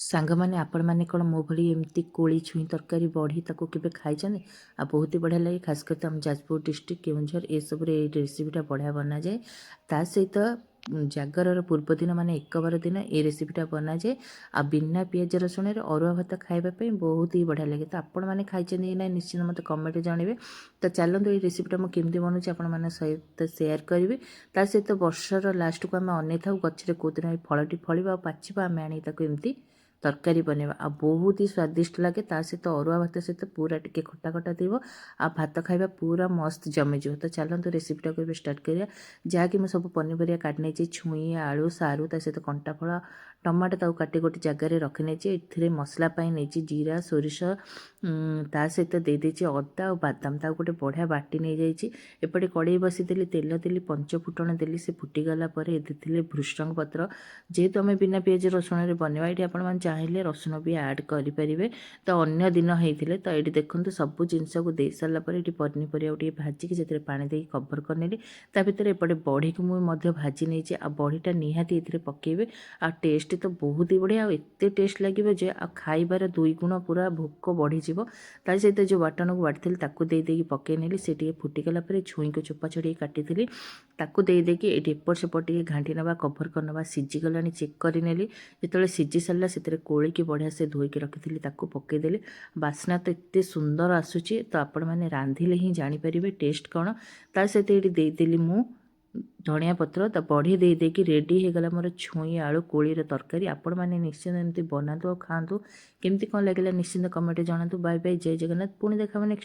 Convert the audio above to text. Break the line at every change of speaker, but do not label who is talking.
ସାଙ୍ଗମାନେ ଆପଣମାନେ କ'ଣ ମୋ ଭଳି ଏମିତି କୋଳି ଛୁଇଁ ତରକାରୀ ବଢ଼ି ତାକୁ କେବେ ଖାଇଛନ୍ତି? ଆଉ ବହୁତ ବଢ଼ିଆ ଲାଗେ, ଖାସ୍ କରି ଆମ ଯାଜପୁର ଡିଷ୍ଟ୍ରିକ୍ଟ କେଉଁଝର ଏସବୁରେ ଏଇ ରେସିପିଟା ବଢ଼ିଆ ବନାଯାଏ। ତା ସହିତ ଜାଗରର ପୂର୍ବଦିନ ମାନେ ଏକବାର ଦିନ ଏ ରେସିପିଟା ବନାଯାଏ। ଆଉ ବିନା ପିଆଜ ରସୁଣରେ ଅରୁଆ ଭାତ ଖାଇବା ପାଇଁ ବହୁତ ହି ବଢ଼ିଆ ଲାଗେ। ତ ଆପଣମାନେ ଖାଇଛନ୍ତି କି ନାହିଁ ନିଶ୍ଚିନ୍ତ ମୋତେ କମେଣ୍ଟରେ ଜଣାଇବେ। ତ ଚାଲନ୍ତୁ ଏଇ ରେସିପିଟା ମୁଁ କେମିତି ବନଉଛି ଆପଣମାନଙ୍କ ସହିତ ସେୟାର କରିବି। ତା ସହିତ ବର୍ଷର ଲାଷ୍ଟକୁ ଆମେ ଅନେଇଥାଉ ଗଛରେ କେଉଁଦିନ ଏଇ ଫଳଟି ଫଳିବ ଆଉ ପାଚିବ, ଆମେ ଆଣି ତାକୁ ଏମିତି ତରକାରୀ ବନେଇବା। ଆଉ ବହୁତ ହି ସ୍ୱାଦିଷ୍ଟ ଲାଗେ। ତା ସହିତ ଅରୁଆ ଭାତ ସହିତ ପୁରା ଟିକେ ଖଟା ଖଟା ଥିବ ଆଉ ଭାତ ଖାଇବା ପୁରା ମସ୍ତ ଜମିଯିବ। ତ ଚାଲନ୍ତୁ ରେସିପିଟାକୁ ଏବେ ଷ୍ଟାର୍ଟ କରିବା। ଯାହାକି ମୁଁ ସବୁ ପନିପରିବା କାଟି ନେଇଛି, ଛୁଇଁ, ଆଳୁ, ସାରୁ, ତା ସହିତ କଣ୍ଟାଫଳ, ଟମାଟୋ ତାକୁ କାଟି ଗୋଟେ ଜାଗାରେ ରଖିନେଇଛି। ଏଥିରେ ମସଲା ପାଇଁ ନେଇଛି ଜିରା, ସୋରିଷ, ତା ସହିତ ଦେଇଦେଇଛି ଅଦା ଆଉ ବାଦାମ, ତାକୁ ଗୋଟେ ବଢ଼ିଆ ବାଟି ନେଇଯାଇଛି। ଏପଟେ କଡ଼େଇ ବସିଦେଲି, ତେଲ ଦେଲି, ପଞ୍ଚ ଫୁଟଣ ଦେଲି, ସେ ଫୁଟିଗଲା ପରେ ଦେଇଥିଲି ଭୃଷଙ୍ଗ ପତ୍ର। ଯେହେତୁ ଆମେ ବିନା ପିଆଜ ରସୁଣରେ ବନେଇବା, ଏଠି ଆପଣମାନେ ଚାହିଁଲେ ରସୁଣ ବି ଆଡ଼୍ କରିପାରିବେ। ତ ଅନ୍ୟ ଦିନ ହେଇଥିଲେ ତ ଏଇଠି ଦେଖନ୍ତୁ ସବୁ ଜିନିଷକୁ ଦେଇ ସାରିଲା ପରେ ଏଠି ପନିପରିବାକୁ ଟିକେ ଭାଜିକି ସେଥିରେ ପାଣି ଦେଇକି କଭର କରିନେଲି। ତା ଭିତରେ ଏପଟେ ବଢ଼ିକୁ ମୁଁ ମଧ୍ୟ ଭାଜି ନେଇଛି। ଆଉ ବଢ଼ିଟା ନିହାତି ଏଥିରେ ପକାଇବେ। ଆଉ ଟେଷ୍ଟ ତ ବହୁତ ହି ବଢ଼ିଆ, ଆଉ ଏତେ ଟେଷ୍ଟ ଲାଗିବ ଯେ ଆଉ ଖାଇବାର 2 ଗୁଣ ପୁରା ଭୋକ ବଢ଼ିଯିବ। ତା ସହିତ ଯେଉଁ ବାଟଣକୁ ବାଟିଥିଲି ତାକୁ ଦେଇକି ପକାଇ ନେଲି। ସେ ଟିକେ ଫୁଟିଗଲା ପରେ ଛୁଇଁକୁ ଚୋପା ଛଡ଼େଇକି କାଟିଥିଲି, ତାକୁ ଦେଇକି ଏଇଠି ଏପଟ ସେପଟ ଟିକେ ଘାଣ୍ଟି ନେବା, କଭର କରିନେବା। ସିଝିଗଲାଣି ଚେକ୍ କରିନେଲି। ଯେତେବେଳେ ସିଝି ସାରିଲା ସେଥିରେ କୋଳିକି ବଢ଼ିଆ ସେ ଧୋଇକି ରଖିଥିଲି ତାକୁ ପକାଇଦେଲି। ବାସ୍ନା ତ ଏତେ ସୁନ୍ଦର ଆସୁଛି, ତ ଆପଣମାନେ ରାନ୍ଧିଲେ ହିଁ ଜାଣିପାରିବେ ଟେଷ୍ଟ କ'ଣ। ତା ସହିତ ଏଇଠି ଦେଇଦେଲି ମୁଁ ଧଣିଆ ପତ୍ର, ତା ବଢ଼ି ଦେଇକି ରେଡ଼ି ହେଇଗଲା ମୋର ଛୁଇଁ ଆଳୁ କୋଳିର ତରକାରୀ। ଆପଣମାନେ ନିଶ୍ଚିନ୍ତ ଏମିତି ବନାନ୍ତୁ ଆଉ ଖାଆନ୍ତୁ। କେମିତି କ'ଣ ଲାଗିଲା ନିଶ୍ଚିନ୍ତ କମେଣ୍ଟରେ ଜଣାନ୍ତୁ। ବାଏ ବାଏ, ଜୟ ଜଗନ୍ନାଥ। ପୁଣି ଦେଖାହେବ ନେକ୍ସଟ।